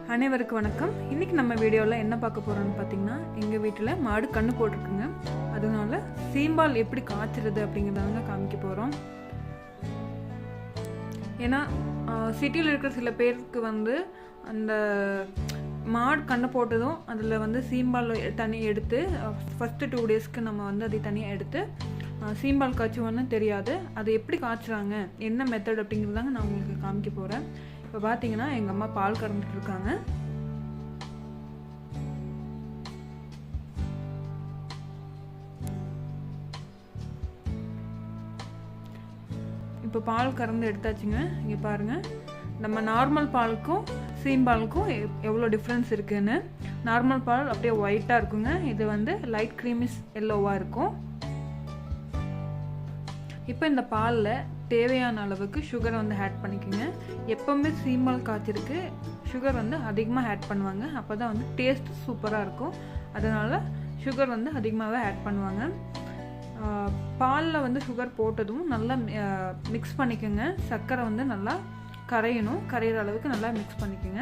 அனைவருக்கும் வணக்கம். இன்றைக்கி நம்ம வீடியோவில் என்ன பார்க்க போகிறோம்னு பார்த்திங்கன்னா, எங்கள் வீட்டில் மாடு கன்று போட்டிருக்குங்க. அதனால சீம்பால் எப்படி காய்ச்சிறது அப்படிங்கிறதாங்க காமிக்க போகிறோம். ஏன்னா சிட்டியில் இருக்கிற சில பேருக்கு அந்த மாடு கன்று போட்டதும் அதில் சீம்பால் தனியாக எடுத்து ஃபஸ்ட்டு 2 டேஸ்க்கு நம்ம அதை தனியாக எடுத்து சீம்பால் காய்ச்சுவோன்னு தெரியாது. அது எப்படி காய்ச்சுறாங்க, என்ன மெத்தட் அப்படிங்கிறதாங்க நான் உங்களுக்கு காமிக்க போகிறேன். இப்போ பார்த்தீங்கன்னா எங்கள் அம்மா பால் கறந்துட்டு இருக்காங்க. இப்போ பால் கறந்து எடுத்தாச்சுங்க. இங்கே பாருங்கள், நம்ம நார்மல் பாலுக்கும் சீம்பாலுக்கும் எவ்வளோ டிஃப்ரென்ஸ் இருக்குதுன்னு. நார்மல் பால் அப்படியே ஒயிட்டாக இருக்குங்க, இது லைட் க்ரீமிஷ் எல்லோவாக இருக்கும். இப்போ இந்த பாலில் தேவையான அளவுக்கு சுகரை ஆட் பண்ணிக்கோங்க. எப்போவுமே சீம்பால் காய்ச்சிருக்கு சுகர் அதிகமாக ஆட் பண்ணுவாங்க. அப்போ தான் டேஸ்ட் சூப்பராக இருக்கும். அதனால் சுகர் அதிகமாகவே ஆட் பண்ணுவாங்க. பாலில் சுகர் போட்டதும் நல்லா மிக்ஸ் பண்ணிக்கோங்க. சர்க்கரை நல்லா கரையணும், கரையிற அளவுக்கு நல்லா மிக்ஸ் பண்ணிக்கோங்க.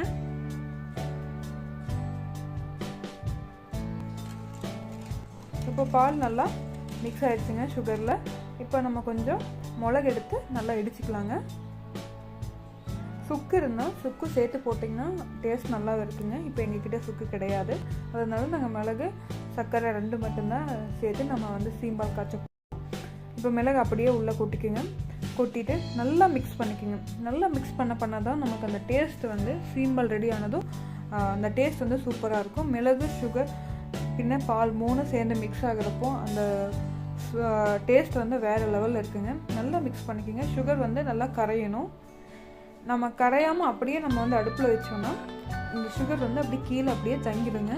இப்போ பால் நல்லா மிக்ஸ் ஆகிடுச்சுங்க சுகரில். இப்போ நம்ம கொஞ்சம் மிளகு எடுத்து நல்லா இடிச்சிக்கலாங்க. சுக்கு இருந்தால் சுக்கு சேர்த்து போட்டிங்கன்னா டேஸ்ட் நல்லா இருக்குங்க. இப்போ எங்ககிட்ட சுக்கு கிடையாது, அதனால நாங்கள் மிளகு சர்க்கரை 2 மட்டும்தான் சேர்த்து நம்ம சீம்பால் காய்ச்ச. இப்போ மிளகு அப்படியே உள்ளே கொட்டிக்குங்க. கொட்டிட்டு நல்லா மிக்ஸ் பண்ணிக்கோங்க. நல்லா மிக்ஸ் பண்ண தான் நமக்கு அந்த டேஸ்ட் சீம்பால் ரெடி ஆனதும் அந்த டேஸ்ட் சூப்பராக இருக்கும். மிளகு சுகர் பின்ன பால் 3 சேர்ந்து மிக்ஸ் ஆகிறப்போ அந்த டேஸ்ட் வேறு லெவலில் இருக்குங்க. நல்லா மிக்ஸ் பண்ணிக்கோங்க. சுகர் நல்லா கரையணும். நம்ம கரையாமல் அப்படியே நம்ம அடுப்பில் வச்சோம்னா இந்த சுகர் அப்படி கீழே அப்படியே தங்கிடுங்க.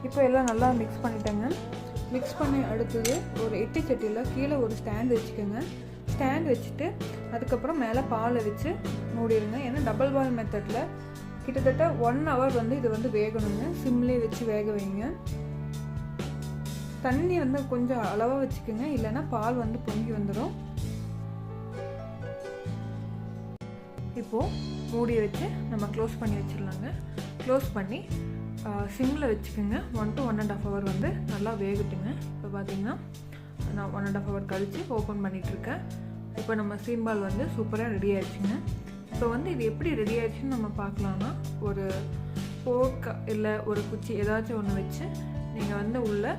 இப்போ எல்லாம் நல்லா மிக்ஸ் பண்ணிட்டேங்க. மிக்ஸ் பண்ணி அடுத்தது ஒரு இட்லி சட்டியில் கீழே ஒரு ஸ்டாண்ட் வச்சுக்கோங்க. ஸ்டாண்ட் வச்சுட்டு அதுக்கப்புறம் மேலே பாலை வச்சு மூடிடுங்க. ஏன்னா டபுள் பாயில் மெத்தடில் கிட்டத்தட்ட 1 hour இது வேகணுங்க. சிம்லேயே வச்சு வேக வைங்க. தண்ணி கொஞ்சம் அளவாக வச்சுக்கோங்க, இல்லைன்னா பால் பொங்கி வந்துடும். இப்போது மூடியை வச்சு நம்ம க்ளோஸ் பண்ணி வச்சிடலாங்க. க்ளோஸ் பண்ணி சிம்மில் வச்சுக்கோங்க. 1 to 1.5 hour நல்லா வேகட்டுங்க. இப்போ பார்த்தீங்கன்னா நான் 1.5 hour கழித்து ஓப்பன் பண்ணிகிட்ருக்கேன். இப்போ நம்ம சீம்பால் சூப்பராக ரெடி ஆகிடுச்சுங்க. இப்போ இது எப்படி ரெடி ஆகிடுச்சுன்னு நம்ம பார்க்கலான்னா, ஒரு போர்க் இல்லை ஒரு குச்சி ஏதாச்சும் ஒன்று வச்சு நீங்கள் உள்ளே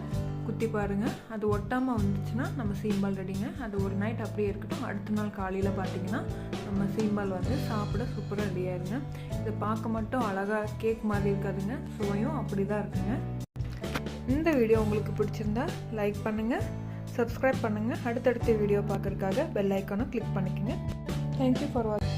குத்தி பாருங்கள். அது ஒட்டாமல் வந்துச்சுன்னா நம்ம சீம்பால் ரெடிங்க. அது ஒரு நைட் அப்படியே இருக்கட்டும். அடுத்த நாள் காலையில் பார்த்தீங்கன்னா நம்ம சீம்பால் சாப்பிட சூப்பராக ரெடி ஆயிருங்க. இதை பார்க்க மட்டும் அழகாக கேக் மாதிரி இருக்காதுங்க, சுவையும் அப்படி தான் இருக்குங்க. இந்த வீடியோ உங்களுக்கு பிடிச்சிருந்தா லைக் பண்ணுங்கள், சப்ஸ்கிரைப் பண்ணுங்கள். அடுத்தடுத்த வீடியோ பார்க்குறதுக்காக பெல் ஐக்கானை கிளிக் பண்ணிக்கோங்க. தேங்க்யூ ஃபார் வாட்சிங்.